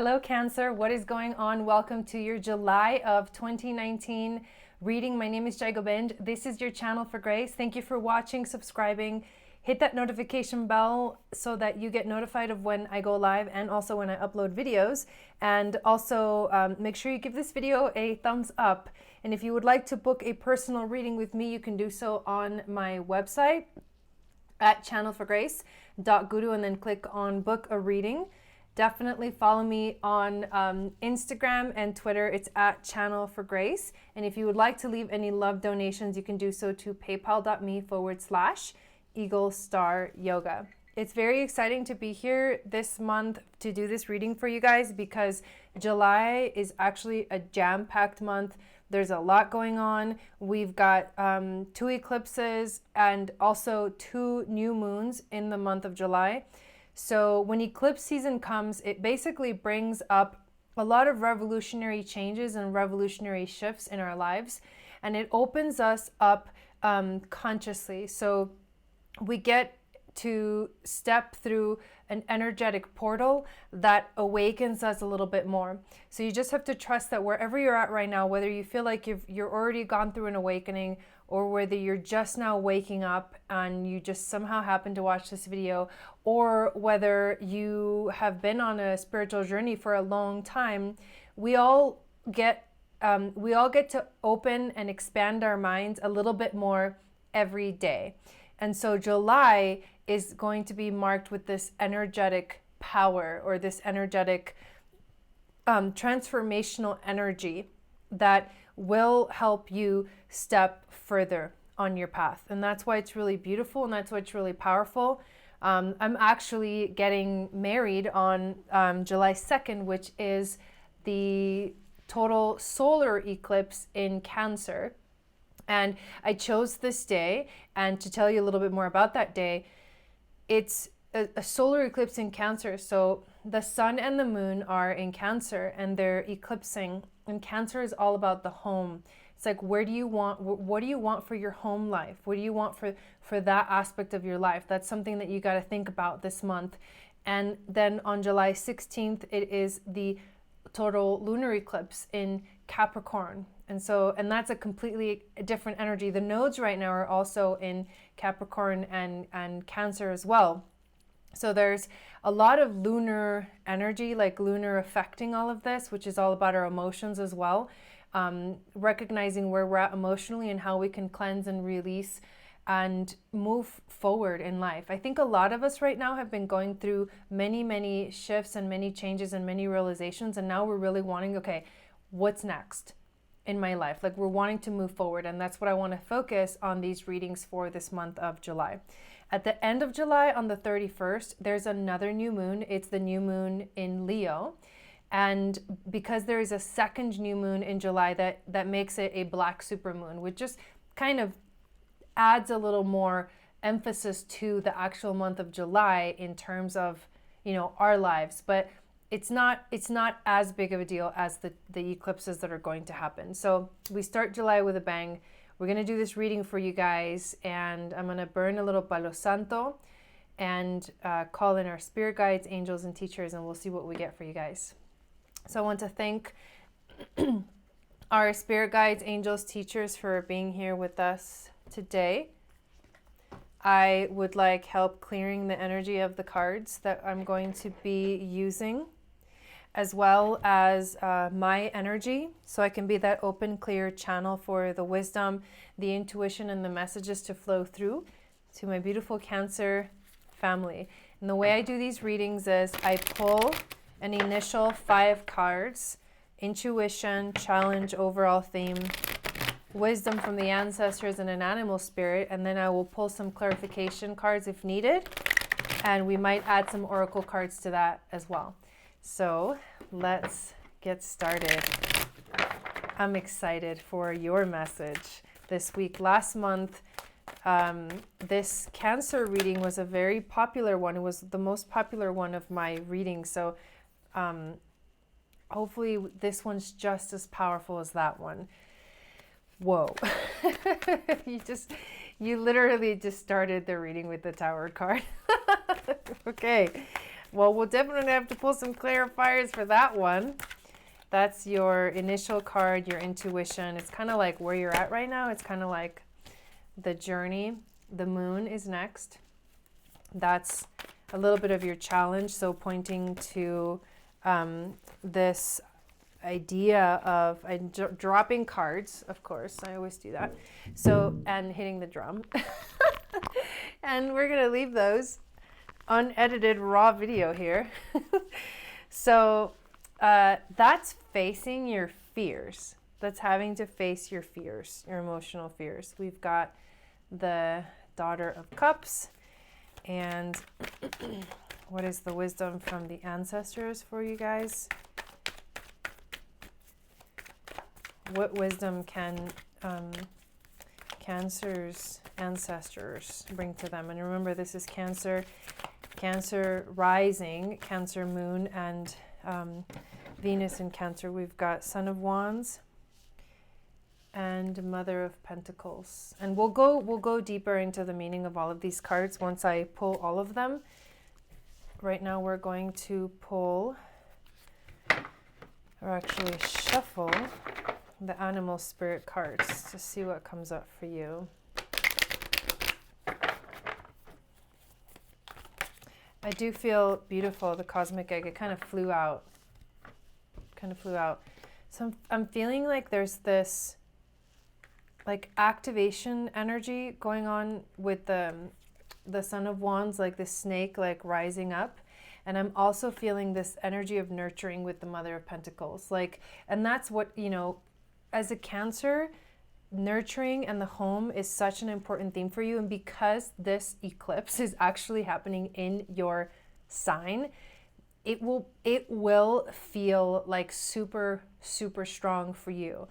Hello, Cancer. What is going on? Welcome to your July of 2019 reading. My name is Jai Gobind. This is your channel for grace. Thank you for watching, subscribing. Hit that notification bell so that you get notified of when I go live and also when I upload videos. And also make sure you give this video a thumbs up. And if you would like to book a personal reading with me, you can do so on my website at channelforgrace.guru and then click on book a reading. Definitely follow me on Instagram and Twitter. It's at Channel for Grace. And if you would like to leave any love donations, you can do so to paypal.me/Eagle Star Yoga. It's very exciting to be here this month to do this reading for you guys because July is actually a jam-packed month. There's a lot going on. We've got 2 eclipses and also 2 new moons in the month of July. So when eclipse season comes, it basically brings up a lot of revolutionary changes and revolutionary shifts in our lives, and it opens us up consciously. So we get to step through an energetic portal that awakens us a little bit more. So you just have to trust that wherever you're at right now, whether you feel like you're already gone through an awakening or whether you're just now waking up and you just somehow happen to watch this video, or whether you have been on a spiritual journey for a long time, we all get to open and expand our minds a little bit more every day. And so July is going to be marked with this energetic power or this energetic transformational energy that will help you step further on your path. And that's why it's really beautiful and that's why it's really powerful. I'm actually getting married on July 2nd, which is the total solar eclipse in Cancer. And I chose this day, and to tell you a little bit more about that day, it's a solar eclipse in Cancer. So the sun and the moon are in Cancer and they're eclipsing. And Cancer is all about the home. It's like, what do you want for your home life? What do you want for that aspect of your life? That's something that you got to think about this month. And then on July 16th, it is the total lunar eclipse in Capricorn. And that's a completely different energy. The nodes right now are also in Capricorn and Cancer as well. So there's a lot of lunar energy, like lunar affecting all of this, which is all about our emotions as well. Recognizing where we're at emotionally and how we can cleanse and release and move forward in life. I think a lot of us right now have been going through many, many shifts and many changes and many realizations. And now we're really wanting, okay, what's next in my life? Like, we're wanting to move forward. And that's what I want to focus on these readings for this month of July. At the end of July, on the 31st, there's another new moon. It's the new moon in Leo. And because there is a second new moon in July, that makes it a black supermoon, which just kind of adds a little more emphasis to the actual month of July in terms of, our lives. But it's not as big of a deal as the eclipses that are going to happen. So we start July with a bang. We're going to do this reading for you guys, and I'm going to burn a little Palo Santo and call in our spirit guides, angels, and teachers, and we'll see what we get for you guys. So I want to thank our spirit guides, angels, teachers for being here with us today. I would like help clearing the energy of the cards that I'm going to be using, as well as my energy, so I can be that open, clear channel for the wisdom, the intuition, and the messages to flow through to my beautiful Cancer family. And the way I do these readings is I pull an initial 5 cards: intuition, challenge, overall theme, wisdom from the ancestors, and an animal spirit. And then I will pull some clarification cards if needed. And we might add some oracle cards to that as well. So let's get started. I'm excited for your message this week. Last month, this Cancer reading was a very popular one. It was the most popular one of my readings. So hopefully this one's just as powerful as that one. Whoa. You literally just started the reading with the Tower card. Okay. Well, we'll definitely have to pull some clarifiers for that one. That's your initial card, your intuition. It's kind of like where you're at right now. It's kind of like the journey. The moon is next. That's a little bit of your challenge. So pointing to this idea of dropping cards, of course. I always do that. So, and hitting the drum. And we're going to leave those unedited raw video here. So that's facing your fears. That's having to face your fears, your emotional fears. We've got the Daughter of Cups. And what is the wisdom from the ancestors for you guys? What wisdom can Cancer's ancestors bring to them? And remember, this is Cancer, Cancer rising, Cancer moon, and Venus in Cancer. We've got Son of Wands and Mother of Pentacles. And we'll go deeper into the meaning of all of these cards once I pull all of them. Right now we're going to pull, or actually shuffle, the animal spirit cards to see what comes up for you. I do feel beautiful, the cosmic egg. It kind of flew out. So I'm feeling like there's this like activation energy going on with the Son of Wands, like this snake like rising up. And I'm also feeling this energy of nurturing with the Mother of Pentacles. Like, and that's what, you know, as a Cancer, nurturing and the home is such an important theme for you. And because this eclipse is actually happening in your sign, it will feel like super, super strong for you.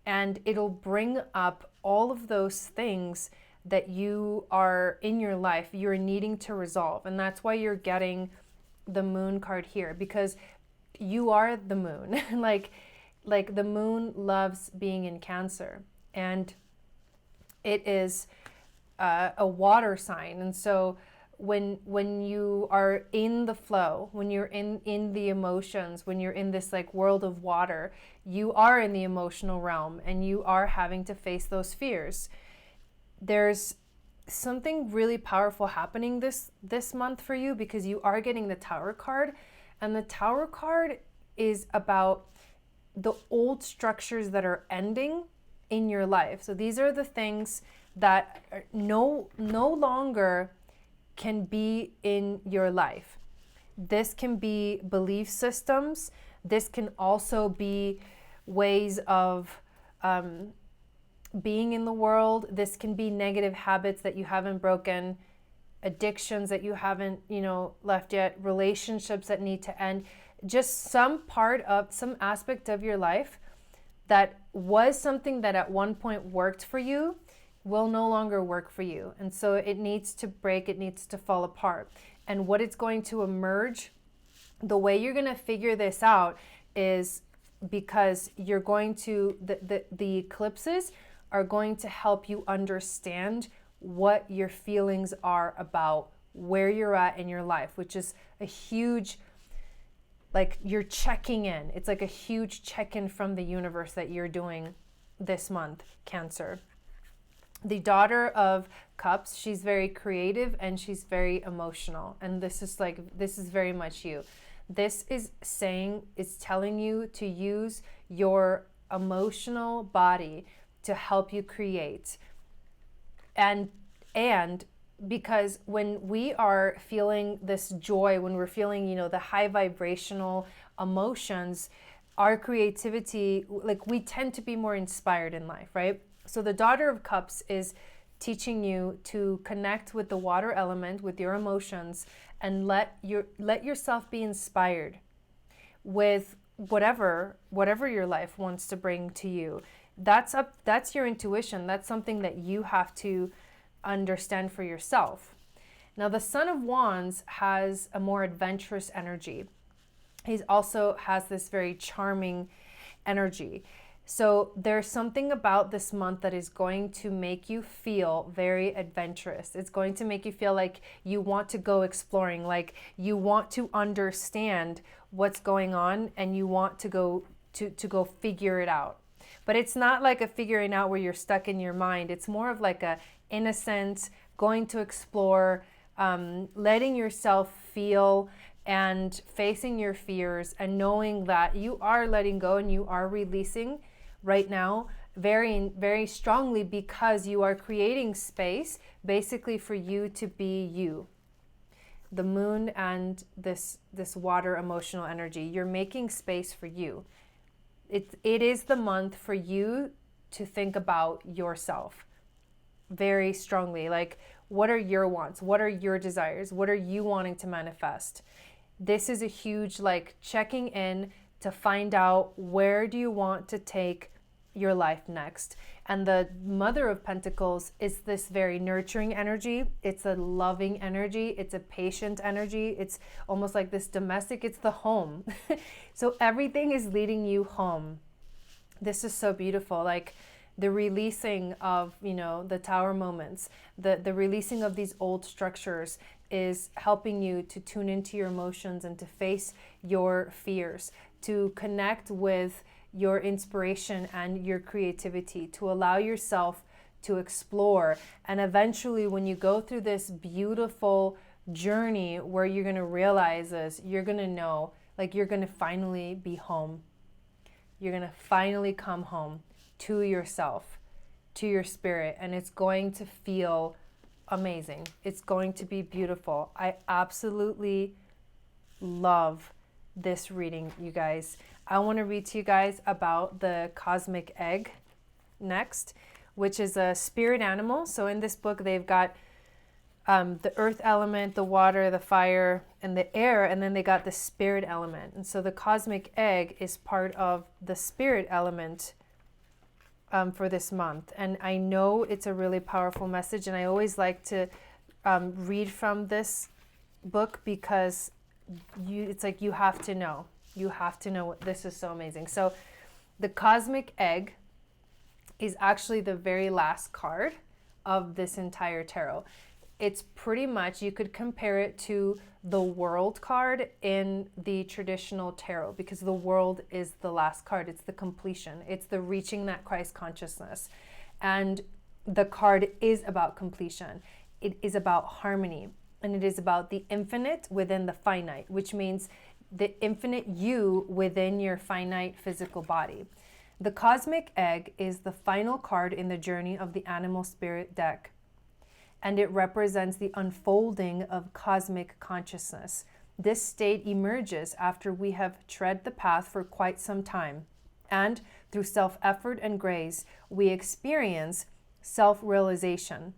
And it'll bring up all of those things that you are in your life, you're needing to resolve. And that's why you're getting the moon card here, because you are the moon. like the moon loves being in Cancer, and it is a water sign. And so when you are in the flow, when you're in the emotions, when you're in this like world of water, you are in the emotional realm and you are having to face those fears. There's something really powerful happening this month for you, because you are getting the Tower card, and the Tower card is about the old structures that are ending in your life. So these are the things that are no longer can be in your life. This can be belief systems. This can also be ways of being in the world. This can be negative habits that you haven't broken, addictions that you haven't, left yet, relationships that need to end. Just some aspect of your life that was something that at one point worked for you will no longer work for you. And so it needs to break, it needs to fall apart. And what it's going to emerge, the way you're going to figure this out is because you're going to, the eclipses are going to help you understand what your feelings are about where you're at in your life, which is a huge, like you're checking in. It's like a huge check-in from the universe that you're doing this month, Cancer. The Daughter of Cups, she's very creative and she's very emotional. And this is very much you. This is telling you to use your emotional body to help you create. And because when we are feeling this joy, when we're feeling, the high vibrational emotions, our creativity, like we tend to be more inspired in life, right? So the Daughter of Cups is teaching you to connect with the water element, with your emotions, and let yourself be inspired with whatever your life wants to bring to you. That's your intuition. That's something that you have to understand for yourself. Now, the Son of Wands has a more adventurous energy. He also has this very charming energy. So there's something about this month that is going to make you feel very adventurous. It's going to make you feel like you want to go exploring, like you want to understand what's going on and you want to go figure it out. But it's not like a figuring out where you're stuck in your mind. It's more of like a innocent going to explore, letting yourself feel and facing your fears and knowing that you are letting go and you are releasing right now very, very strongly, because you are creating space basically for you to be you. The moon and this water emotional energy, you're making space for you. It is the month for you to think about yourself very strongly. Like, what are your wants? What are your desires? What are you wanting to manifest? This is a huge like checking in to find out, where do you want to take your life next? And the Mother of Pentacles is this very nurturing energy. It's a loving energy. It's a patient energy. It's almost like this domestic, it's the home. So everything is leading you home. This is so beautiful. Like the releasing of, the tower moments, the releasing of these old structures is helping you to tune into your emotions and to face your fears, to connect with your inspiration and your creativity, to allow yourself to explore. And eventually, when you go through this beautiful journey where you're going to realize this, you're going to know, like, you're going to finally be home. You're going to finally come home to yourself, to your spirit, and it's going to feel amazing. It's going to be beautiful. I absolutely love this reading, you guys. I want to read to you guys about the cosmic egg next, which is a spirit animal. So in this book, they've got the earth element, the water, the fire, and the air, and then they got the spirit element. And so the cosmic egg is part of the spirit element for this month. And I know it's a really powerful message, and I always like to read from this book because it's like you have to know. You have to know. This is so amazing. So the cosmic egg is actually the very last card of this entire tarot. It's pretty much, you could compare it to the world card in the traditional tarot, because the world is the last card. It's the completion. It's the reaching that Christ consciousness. And the card is about completion. It is about harmony. And it is about the infinite within the finite, which means the infinite you within your finite physical body. The cosmic egg is the final card in the journey of the animal spirit deck, and it represents the unfolding of cosmic consciousness. This state emerges after we have tread the path for quite some time, and through self-effort and grace, we experience self-realization.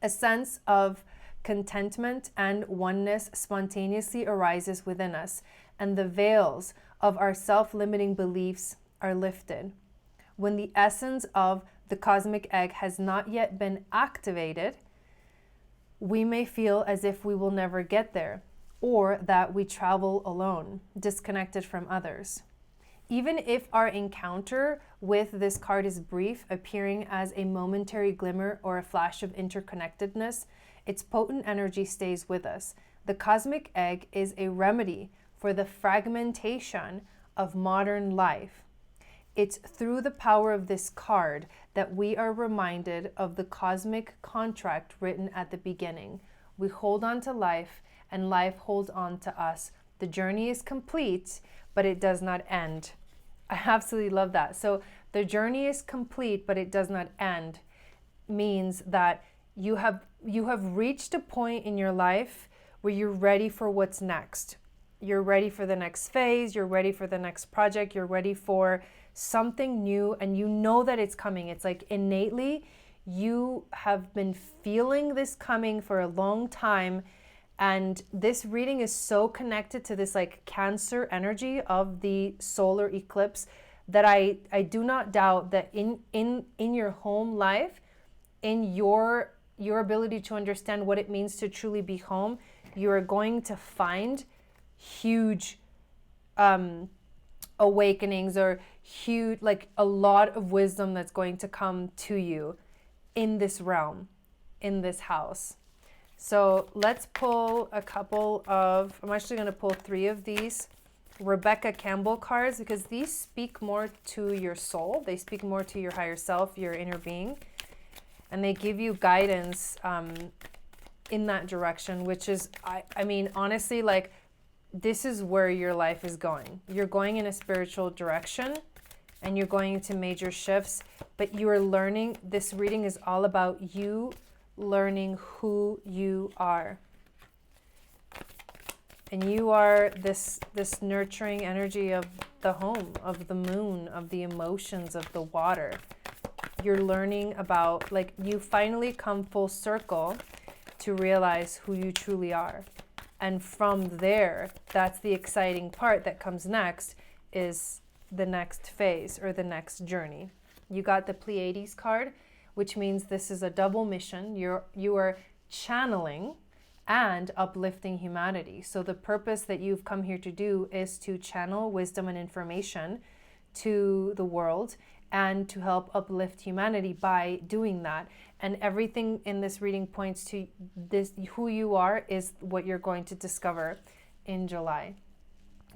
A sense of contentment and oneness spontaneously arises within us, and the veils of our self-limiting beliefs are lifted. When the essence of the cosmic egg has not yet been activated, we may feel as if we will never get there, or that we travel alone, disconnected from others. Even if our encounter with this card is brief, appearing as a momentary glimmer or a flash of interconnectedness, its potent energy stays with us. The cosmic egg is a remedy for the fragmentation of modern life. It's through the power of this card that we are reminded of the cosmic contract written at the beginning. We hold on to life, and life holds on to us. The journey is complete, but it does not end. I absolutely love that. So the journey is complete, but it does not end, means that you have reached a point in your life where you're ready for what's next. You're ready for the next phase. You're ready for the next project. You're ready for something new, and you know that it's coming. It's like innately you have been feeling this coming for a long time. And this reading is so connected to this like Cancer energy of the solar eclipse that I do not doubt that in your home life, in your ability to understand what it means to truly be home, you are going to find huge awakenings or huge, like a lot of wisdom that's going to come to you in this realm, in this house. So let's pull a couple of, I'm actually going to pull 3 of these Rebecca Campbell cards, because these speak more to your soul. They speak more to your higher self, your inner being, and they give you guidance in that direction, which is, I mean, honestly, like, this is where your life is going. You're going in a spiritual direction and you're going into major shifts, but you are learning. This reading is all about you learning who you are. And you are this nurturing energy of the home, of the moon, of the emotions, of the water. You're learning about, like, you finally come full circle to realize who you truly are. And from there, that's the exciting part that comes next, is the next phase or the next journey. You got the Pleiades card, which means this is a double mission. You are channeling and uplifting humanity. So the purpose that you've come here to do is to channel wisdom and information to the world and to help uplift humanity by doing that. And everything in this reading points to this, who you are is what you're going to discover in July.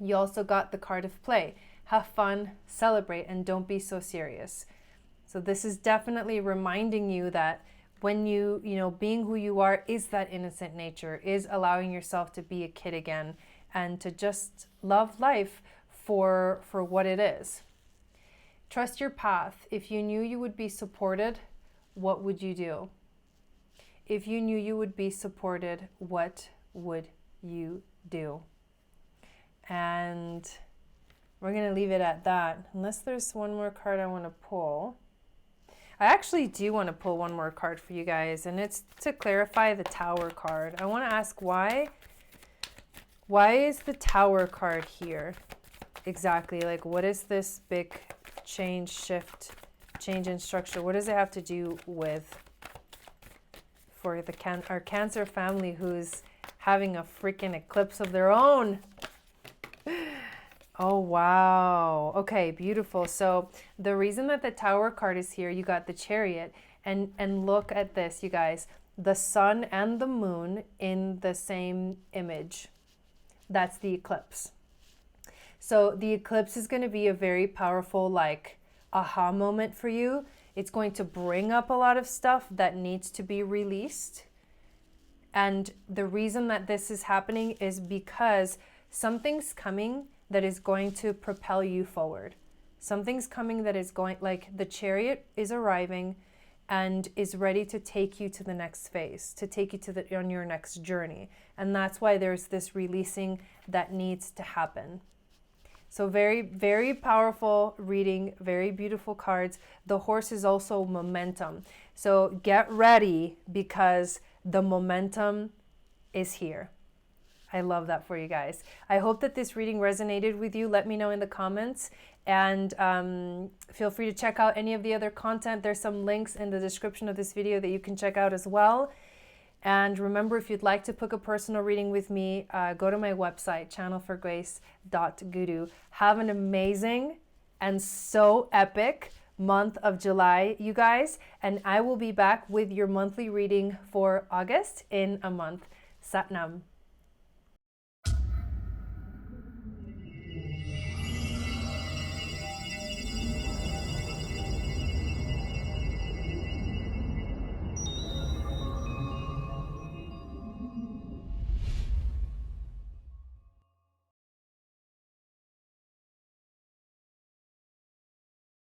You also got the card of play. Have fun, celebrate, and don't be so serious. So this is definitely reminding you that when you know, being who you are is that innocent nature, is allowing yourself to be a kid again and to just love life for what it is. Trust your path. If you knew you would be supported, what would you do? If you knew you would be supported, what would you do? And we're going to leave it at that, unless there's one more card I want to pull. I actually do want to pull one more card for you guys, and it's to clarify the Tower card. I want to ask why is the Tower card here? Exactly, like, what is this big change, shift, change in structure? What does it have to do with for the our Cancer family who's having a freaking eclipse of their own? Oh, wow. Okay, beautiful. So the reason that the Tower card is here, you got the Chariot, and look at this, you guys, the sun and the moon in the same image. That's the eclipse. So the eclipse is going to be a very powerful, like, aha moment for you. It's going to bring up a lot of stuff that needs to be released. And the reason that this is happening is because something's coming that is going to propel you forward. Something's coming that is going, like, the Chariot is arriving and is ready to take you to the next phase, to take you to on your next journey. And that's why there's this releasing that needs to happen. So very, very powerful reading, very beautiful cards. The horse is also momentum. So get ready, because the momentum is here. I love that for you guys. I hope that this reading resonated with you. Let me know in the comments, and feel free to check out any of the other content. There's some links in the description of this video that you can check out as well. And remember, if you'd like to book a personal reading with me, go to my website, channelforgrace.guru. Have an amazing and so epic month of July, you guys. And I will be back with your monthly reading for August in a month. Sat Nam.